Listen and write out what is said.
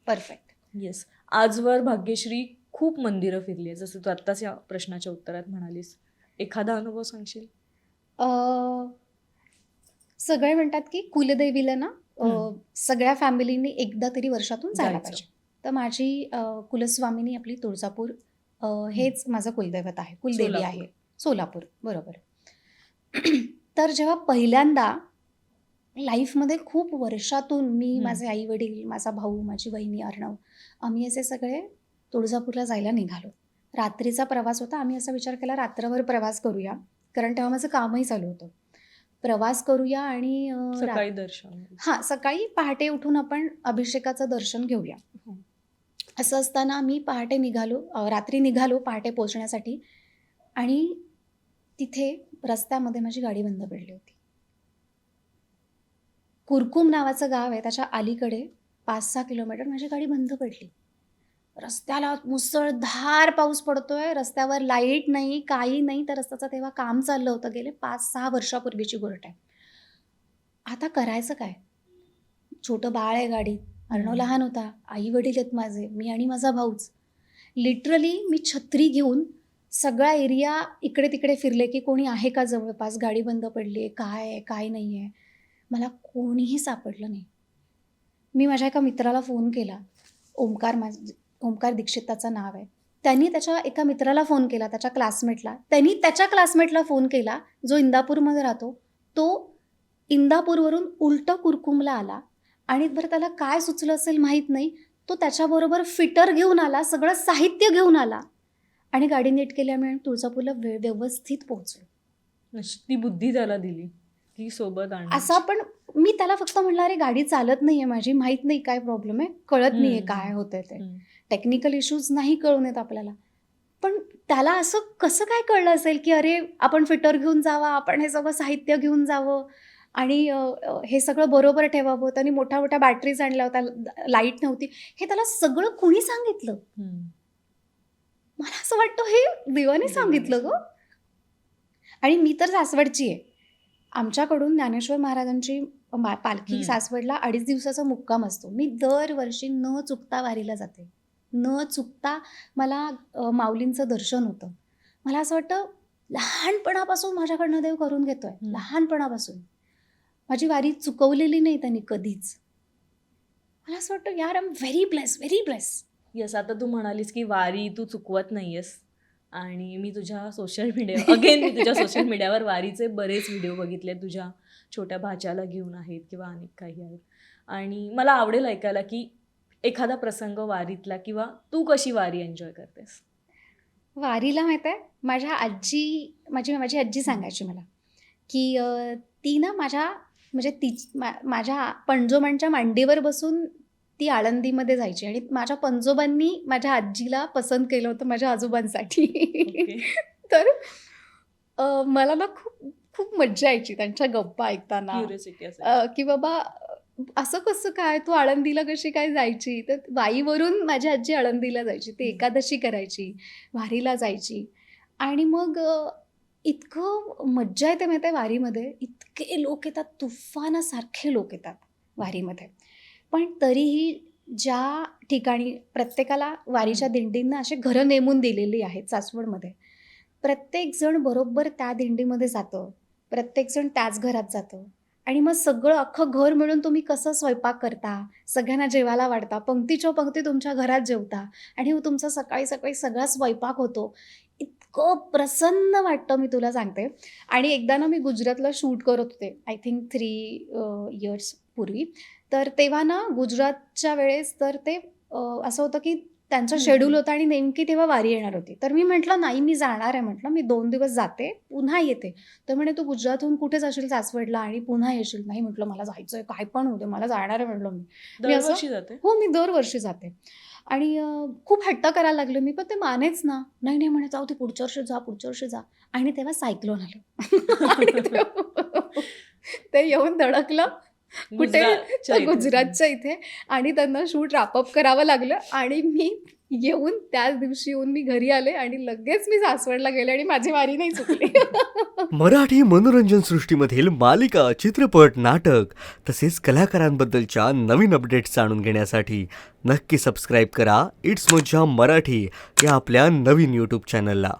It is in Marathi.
परफेक्ट. येस. आजवर भाग्यश्री खूप मंदिरं फिरली आहे, जसं तू आत्ताच या प्रश्नाच्या उत्तरात म्हणालीस. एखादा अनुभव सांगशील? सगळे म्हणतात की कुलदेवीला ना हम्म. सगळ्या फॅमिलीने एकदा तरी वर्षातून जायला जायचं. पाहिजे. तर माझी कुलस्वामिनी आपली तुळजापूर हेच माझं कुलदैवत आहे, कुलदेवी सोलापूर. आहे. सोलापूर, बरोबर. तर जेव्हा पहिल्यांदा लाईफमध्ये खूप वर्षातून मी, माझे आई वडील, माझा भाऊ, माझी वहिनी अर्णव, आम्ही असे सगळे तुळजापूरला जायला निघालो. रात्रीचा प्रवास होता. आम्ही असा विचार केला रात्रभर प्रवास करूया, कारण तेव्हा माझं कामही चालू होतं. प्रवास करूया आणि सकाळी दर्शन. हां, सकाळी पहाटे उठून आपण अभिषेकाचं दर्शन घेऊया. असं असताना आम्ही पहाटे निघालो, रात्री निघालो पहाटे पोहोचण्यासाठी, आणि तिथे रस्त्यामध्ये माझी गाडी बंद पडली होती. कुरकुम नावाचं गाव आहे, त्याच्या अलीकडे 5-6 किलोमीटर माझी गाडी बंद पडली. रस्त्याला मुसळधार पाऊस पडतोय, रस्त्यावर लाईट नाही, काही नाही. तर रस्त्याचं तेव्हा काम चाललं होतं, गेले 5-6 वर्षापूर्वीची गोष्ट आहे. आता करायचं काय? छोटं बाळ आहे गाडीत, अर्णव लहान होता, आई वडील आहेत माझे, मी आणि माझा भाऊच. लिटरली मी छत्री घेऊन सगळा एरिया इकडे तिकडे फिरले की कोणी आहे का जवळपास, गाडी बंद पडली आहे, काय आहे काय नाही आहे. मला कोणीही सापडलं नाही. मी माझ्या एका मित्राला फोन केला, ओमकार दीक्षित त्याचं नाव आहे. त्यांनी त्याच्या एका मित्राला फोन केला, त्याच्या क्लासमेटला. त्यांनी त्याच्या क्लासमेटला फोन केला जो इंदापूरमध्ये राहतो. तो इंदापूरवरून उलटं कुरकुमला आला, आणि बरं त्याला काय सुचलं असेल माहीत नाही, तो त्याच्याबरोबर फिटर घेऊन आला, सगळं साहित्य घेऊन आला, आणि गाडी नीट केली. आम्ही तुळजापूरला व्यवस्थित पोहोचलो. ती बुद्धी त्याला दिली की सोबत असा. पण मी त्याला फक्त म्हणलं, अरे गाडी चालत नाहीये माझी, माहित नाही काय प्रॉब्लेम आहे, कळत नाहीये काय होतंय ते, टेक्निकल इश्यूज नाही कळून येत आपल्याला. पण त्याला असं कसं काय कळलं असेल की अरे आपण फिटर घेऊन जावा, आपण हे सगळं साहित्य घेऊन जावं, आणि हे सगळं बरोबर ठेवावं. त्यांनी मोठ्या मोठ्या बॅटरीज आणल्या होत्या, लाईट नव्हती. हे त्याला सगळं कुणी सांगितलं? मला असं वाटतं हे देवाने सांगितलं ग. आणि मी तर सासवडची आहे. आमच्याकडून ज्ञानेश्वर महाराजांची पालखी सासवडला 2.5 दिवसाचा मुक्काम असतो. मी दरवर्षी न चुकता वारीला जाते, न चुकता मला माऊलींचं दर्शन होतं. मला असं वाटतं लहानपणापासून माझ्याकडनं देव करून घेतोय, लहानपणापासून. माझी वारी चुकवलेली नाही त्यांनी कधीच. मला असं वाटतं यार, I am very bless, very bless. Yes. आता तू म्हणालीस की वारी तू चुकवत नाहीयेस, आणि मी तुझ्या सोशल मीडियावर वारीचे बरेच व्हिडिओ बघितले, तुझ्या छोट्या भाच्याला घेऊन आहेत किंवा अनेक काही आहेत. आणि मला आवडेल ऐकायला की एखादा प्रसंग वारीतला, किंवा तू कशी वारी एन्जॉय करतेस. वारीला माहीत आहे, माझी आजी सांगायची मला की ती ना माझ्या पणजोबांच्या मांडीवर बसून ती आळंदीमध्ये जायची, आणि माझ्या पणजोबांनी माझ्या आजीला पसंत केलं होतं माझ्या आजोबांसाठी. तर मला ना खूप खूप मज्जा यायची त्यांच्या गप्पा ऐकताना, की बाबा असं कसं काय, तू आळंदीला कशी काय जायची. तर वाईवरून माझी आजी आळंदीला जायची, ती एकादशी करायची, वारीला जायची. आणि मग इतकं मज्जा येते माहिती आहे वारीमध्ये. इतके लोक येतात, तुफानासारखे लोक येतात वारीमध्ये. पण तरीही ज्या ठिकाणी प्रत्येकाला वारीच्या दिंडींना असे घरं नेमून दिलेली आहेत सासवडमध्ये, प्रत्येकजण बरोबर त्या दिंडीमध्ये जातं, प्रत्येकजण त्याच घरात जातं. आणि मग सगळं अख्खं घर मिळून तुम्ही कसं स्वयंपाक करता, सगळ्यांना जेवायला वाढता, पंक्तीच्या पंक्ती तुमच्या घरात जेवता, आणि तुमचा सकाळी सकाळी सगळा स्वयंपाक होतो. इतकं प्रसन्न वाटतं, मी तुला सांगते. आणि एकदा ना मी गुजरातला शूट करत होते, आय थिंक 3 इयर्स पूर्वी. तर तेव्हा ना गुजरातच्या वेळेस तर ते असं होतं की त्यांचं शेड्यूल होतं, आणि नेमकी तेव्हा वारी येणार होती. तर मी म्हटलं नाही, मी जाणार आहे, म्हटलं मी 2 दिवस जाते, पुन्हा येते. तर म्हणे तू गुजरातहून कुठे जाशील, सासवडला, आणि पुन्हा येशील. नाही म्हटलं, मला जायचंय, काय पण होते, मला जाणार आहे म्हटलं. मी दरवर्षी जाते. हो, मी दरवर्षी जाते. आणि खूप हट्ट करायला लागले मी, पण ते मानेच ना. नाही नाही म्हणे, जाऊ ते पुढच्या वर्षी जा, पुढच्या वर्षी जा. आणि तेव्हा सायक्लोन आलं. आणि ते येऊन धडकलं, कुठे गुजरातच्या तर इथे. गुजरातच्या इथे. आणि त्यांना शूट रॅपअप करावं लागलं आणि मी येऊन त्याच दिवशी येऊन मी घरी आले आणि लगेच मी सासवडला गेले आणि माझी वारी नाही चुकली. मराठी मनोरंजन सृष्टीमधील मालिका, चित्रपट, नाटक तसेच कलाकारांबद्दलच्या नवीन अपडेट्स जाणून घेण्यासाठी नक्की सबस्क्राईब करा इट्स मज्जा मराठी या आपल्या नवीन यूट्यूब चॅनलला.